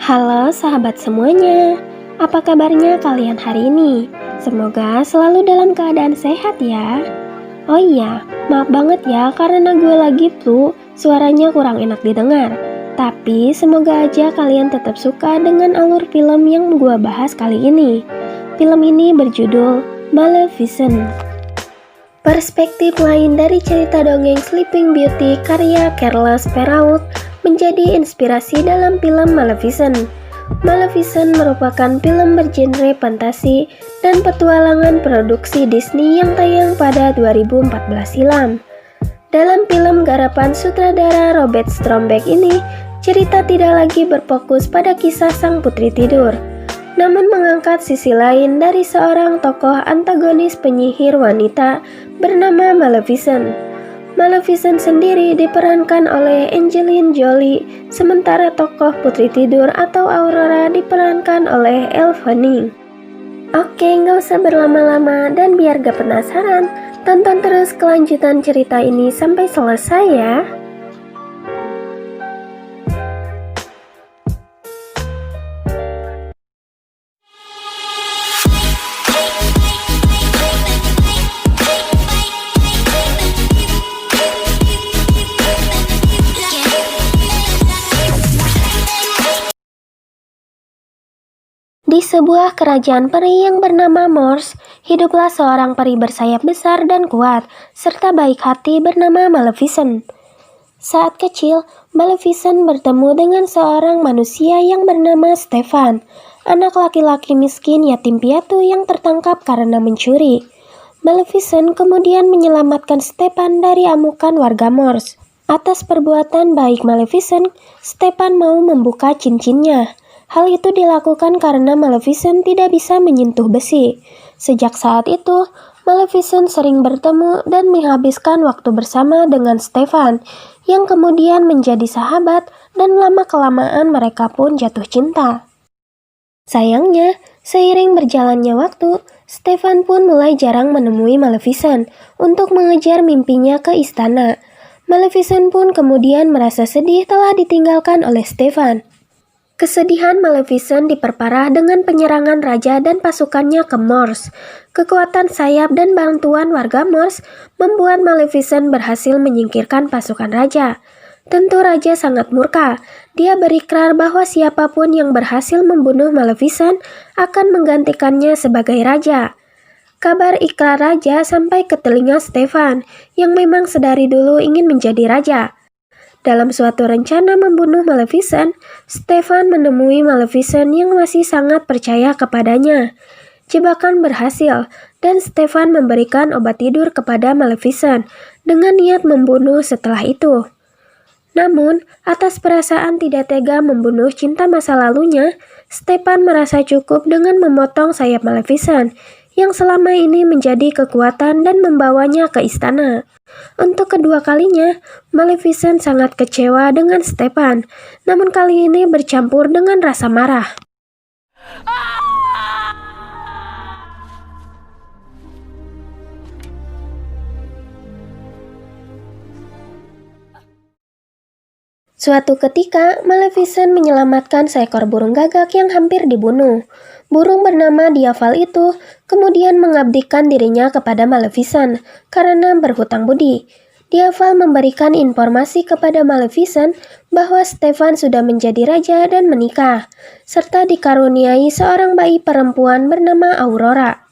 Halo sahabat semuanya, apa kabarnya kalian hari ini? Semoga selalu dalam keadaan sehat ya. Oh iya, maaf banget ya karena gue lagi flu, suaranya kurang enak didengar. Tapi semoga aja kalian tetap suka dengan alur film yang gue bahas kali ini. Film ini berjudul Maleficent. Perspektif lain dari cerita dongeng Sleeping Beauty karya Carlos Perrault menjadi inspirasi dalam film Maleficent. Maleficent merupakan film bergenre fantasi dan petualangan produksi Disney yang tayang pada 2014 silam. Dalam film garapan sutradara Robert Stromberg ini, cerita tidak lagi berfokus pada kisah sang putri tidur, namun mengangkat sisi lain dari seorang tokoh antagonis penyihir wanita bernama Maleficent. Maleficent sendiri diperankan oleh Angelina Jolie, sementara tokoh putri tidur atau Aurora diperankan oleh Elle Fanning. Oke, nggak usah berlama-lama dan biar gak penasaran, tonton terus kelanjutan cerita ini sampai selesai ya. Di sebuah kerajaan peri yang bernama Moors, hiduplah seorang peri bersayap besar dan kuat, serta baik hati bernama Maleficent. Saat kecil, Maleficent bertemu dengan seorang manusia yang bernama Stefan, anak laki-laki miskin yatim piatu yang tertangkap karena mencuri. Maleficent kemudian menyelamatkan Stefan dari amukan warga Moors. Atas perbuatan baik Maleficent, Stefan mau membuka cincinnya. Hal itu dilakukan karena Maleficent tidak bisa menyentuh besi. Sejak saat itu, Maleficent sering bertemu dan menghabiskan waktu bersama dengan Stefan, yang kemudian menjadi sahabat dan lama-kelamaan mereka pun jatuh cinta. Sayangnya, seiring berjalannya waktu, Stefan pun mulai jarang menemui Maleficent untuk mengejar mimpinya ke istana. Maleficent pun kemudian merasa sedih telah ditinggalkan oleh Stefan. Kesedihan Maleficent diperparah dengan penyerangan raja dan pasukannya ke Moors. Kekuatan sayap dan bantuan warga Moors membuat Maleficent berhasil menyingkirkan pasukan raja. Tentu raja sangat murka. Dia berikrar bahwa siapapun yang berhasil membunuh Maleficent akan menggantikannya sebagai raja. Kabar ikrar raja sampai ke telinga Stefan, yang memang sedari dulu ingin menjadi raja. Dalam suatu rencana membunuh Maleficent, Stefan menemui Maleficent yang masih sangat percaya kepadanya. Jebakan berhasil, dan Stefan memberikan obat tidur kepada Maleficent dengan niat membunuh setelah itu. Namun, atas perasaan tidak tega membunuh cinta masa lalunya, Stefan merasa cukup dengan memotong sayap Maleficent, yang selama ini menjadi kekuatan dan membawanya ke istana. Untuk kedua kalinya, Maleficent sangat kecewa dengan Stefan, namun kali ini bercampur dengan rasa marah. Suatu ketika, Maleficent menyelamatkan seekor burung gagak yang hampir dibunuh. Burung bernama Diaval itu kemudian mengabdikan dirinya kepada Maleficent karena berhutang budi. Diaval memberikan informasi kepada Maleficent bahwa Stefan sudah menjadi raja dan menikah, serta dikaruniai seorang bayi perempuan bernama Aurora.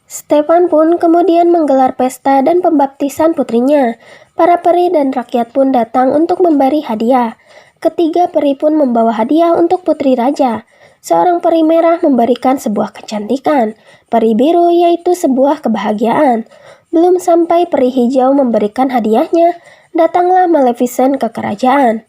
Stefan pun kemudian menggelar pesta dan pembaptisan putrinya. Para peri dan rakyat pun datang untuk memberi hadiah. Ketiga peri pun membawa hadiah untuk putri raja. Seorang peri merah memberikan sebuah kecantikan, peri biru yaitu sebuah kebahagiaan. Belum sampai peri hijau memberikan hadiahnya, datanglah Maleficent ke kerajaan.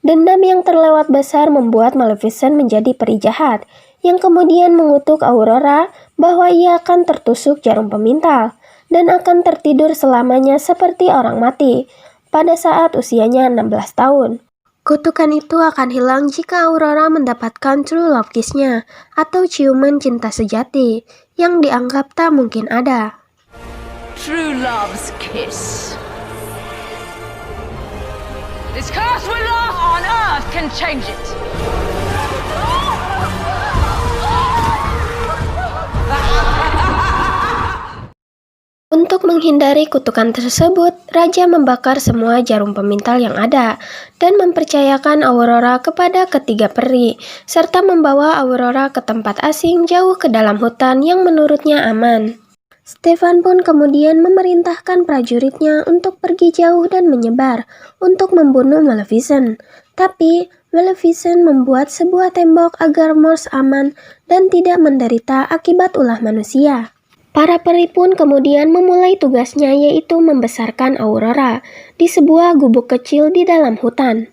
Dendam yang terlewat besar membuat Maleficent menjadi peri jahat, yang kemudian mengutuk Aurora bahwa ia akan tertusuk jarum pemintal dan akan tertidur selamanya seperti orang mati pada saat usianya 16 tahun. Kutukan itu akan hilang jika Aurora mendapatkan true love kiss-nya atau ciuman cinta sejati yang dianggap tak mungkin ada. True love's kiss. This curse will last on earth can change it. menghindari kutukan tersebut, Raja membakar semua jarum pemintal yang ada dan mempercayakan Aurora kepada ketiga peri, serta membawa Aurora ke tempat asing jauh ke dalam hutan yang menurutnya aman. Stefan pun kemudian memerintahkan prajuritnya untuk pergi jauh dan menyebar untuk membunuh Maleficent. Tapi Maleficent membuat sebuah tembok agar Morse aman dan tidak menderita akibat ulah manusia. Para peri pun kemudian memulai tugasnya, yaitu membesarkan Aurora di sebuah gubuk kecil di dalam hutan.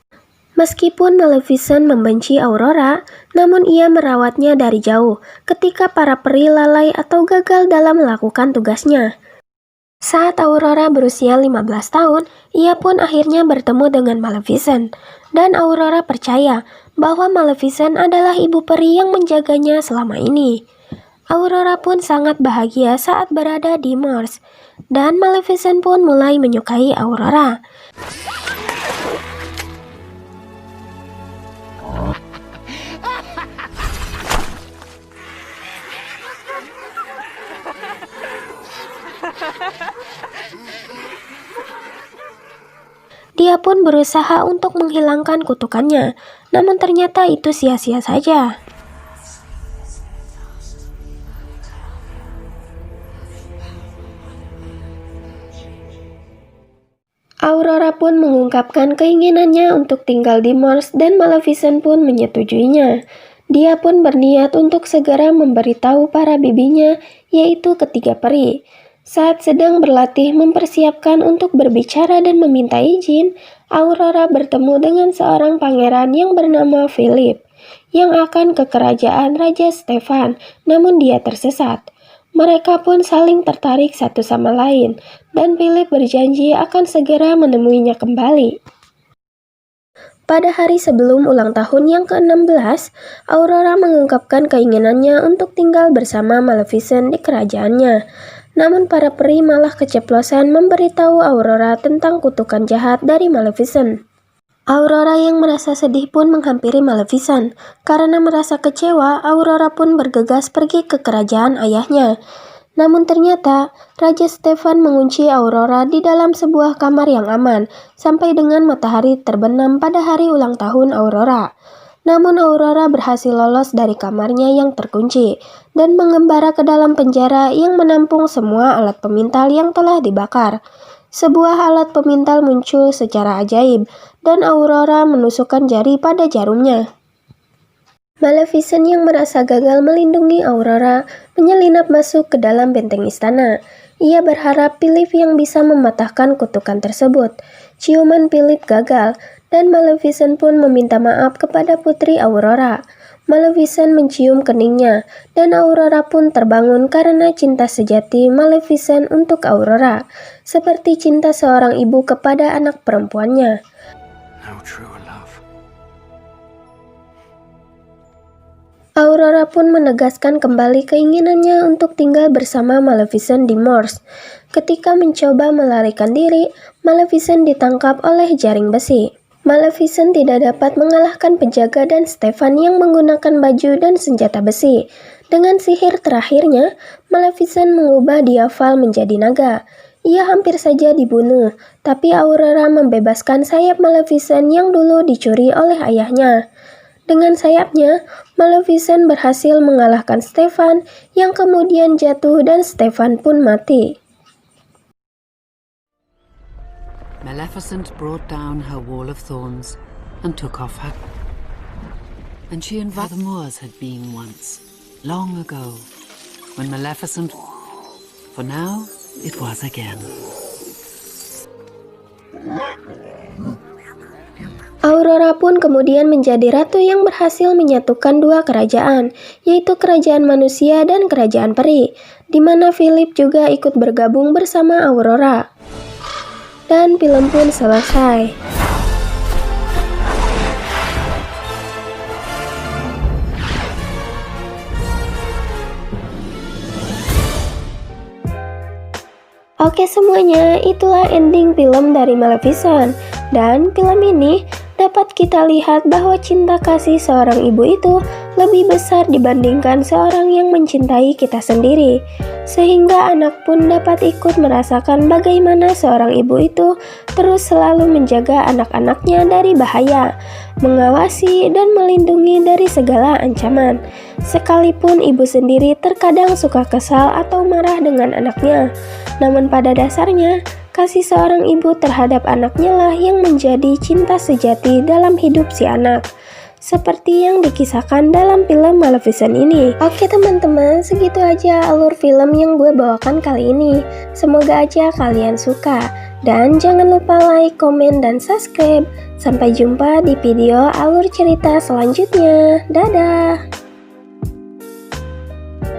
Meskipun Maleficent membenci Aurora, namun ia merawatnya dari jauh ketika para peri lalai atau gagal dalam melakukan tugasnya. Saat Aurora berusia 15 tahun, ia pun akhirnya bertemu dengan Maleficent, dan Aurora percaya bahwa Maleficent adalah ibu peri yang menjaganya selama ini. Aurora pun sangat bahagia saat berada di Morse, dan Maleficent pun mulai menyukai Aurora. Dia pun berusaha untuk menghilangkan kutukannya, namun ternyata itu sia-sia saja. Aurora pun mengungkapkan keinginannya untuk tinggal di Morse dan Maleficent pun menyetujuinya. Dia pun berniat untuk segera memberitahu para bibinya, yaitu ketiga peri. Saat sedang berlatih mempersiapkan untuk berbicara dan meminta izin, Aurora bertemu dengan seorang pangeran yang bernama Philip, yang akan ke kerajaan Raja Stefan, namun dia tersesat. Mereka pun saling tertarik satu sama lain, dan Philip berjanji akan segera menemuinya kembali. Pada hari sebelum ulang tahun yang ke-16, Aurora mengungkapkan keinginannya untuk tinggal bersama Maleficent di kerajaannya. Namun para peri malah keceplosan memberitahu Aurora tentang kutukan jahat dari Maleficent. Aurora yang merasa sedih pun menghampiri Maleficent. Karena merasa kecewa, Aurora pun bergegas pergi ke kerajaan ayahnya. Namun ternyata, Raja Stefan mengunci Aurora di dalam sebuah kamar yang aman, sampai dengan matahari terbenam pada hari ulang tahun Aurora. Namun Aurora berhasil lolos dari kamarnya yang terkunci, dan mengembara ke dalam penjara yang menampung semua alat pemintal yang telah dibakar. Sebuah alat pemintal muncul secara ajaib, dan Aurora menusukkan jari pada jarumnya. Maleficent yang merasa gagal melindungi Aurora menyelinap masuk ke dalam benteng istana. Ia berharap Philip yang bisa mematahkan kutukan tersebut. Ciuman Philip gagal, dan Maleficent pun meminta maaf kepada putri Aurora. Maleficent mencium keningnya, dan Aurora pun terbangun karena cinta sejati Maleficent untuk Aurora, seperti cinta seorang ibu kepada anak perempuannya. Aurora pun menegaskan kembali keinginannya untuk tinggal bersama Maleficent di Morse. Ketika mencoba melarikan diri, Maleficent ditangkap oleh jaring besi. Maleficent tidak dapat mengalahkan penjaga dan Stefan yang menggunakan baju dan senjata besi. Dengan sihir terakhirnya, Maleficent mengubah Diaval menjadi naga. Ia hampir saja dibunuh, tapi Aurora membebaskan sayap Maleficent yang dulu dicuri oleh ayahnya. Dengan sayapnya, Maleficent berhasil mengalahkan Stefan yang kemudian jatuh dan Stefan pun mati. Maleficent brought down her wall of thorns and took off her. And she invited the Moors had been once, long ago, when Maleficent, for now it was again. Aurora pun kemudian menjadi ratu yang berhasil menyatukan dua kerajaan, yaitu kerajaan manusia dan kerajaan peri, di mana Philip juga ikut bergabung bersama Aurora. Dan film pun selesai. Oke semuanya, itulah ending film dari Maleficent. Dan film ini dapat kita lihat bahwa cinta kasih seorang ibu itu lebih besar dibandingkan seorang yang mencintai kita sendiri, sehingga anak pun dapat ikut merasakan bagaimana seorang ibu itu terus selalu menjaga anak-anaknya dari bahaya, mengawasi dan melindungi dari segala ancaman. Sekalipun ibu sendiri terkadang suka kesal atau marah dengan anaknya, namun pada dasarnya kasih seorang ibu terhadap anaknya lah yang menjadi cinta sejati dalam hidup si anak, seperti yang dikisahkan dalam film Maleficent ini. Oke teman-teman, segitu aja alur film yang gue bawakan kali ini. Semoga aja kalian suka. Dan jangan lupa like, komen, dan subscribe. Sampai jumpa di video alur cerita selanjutnya. Dadah!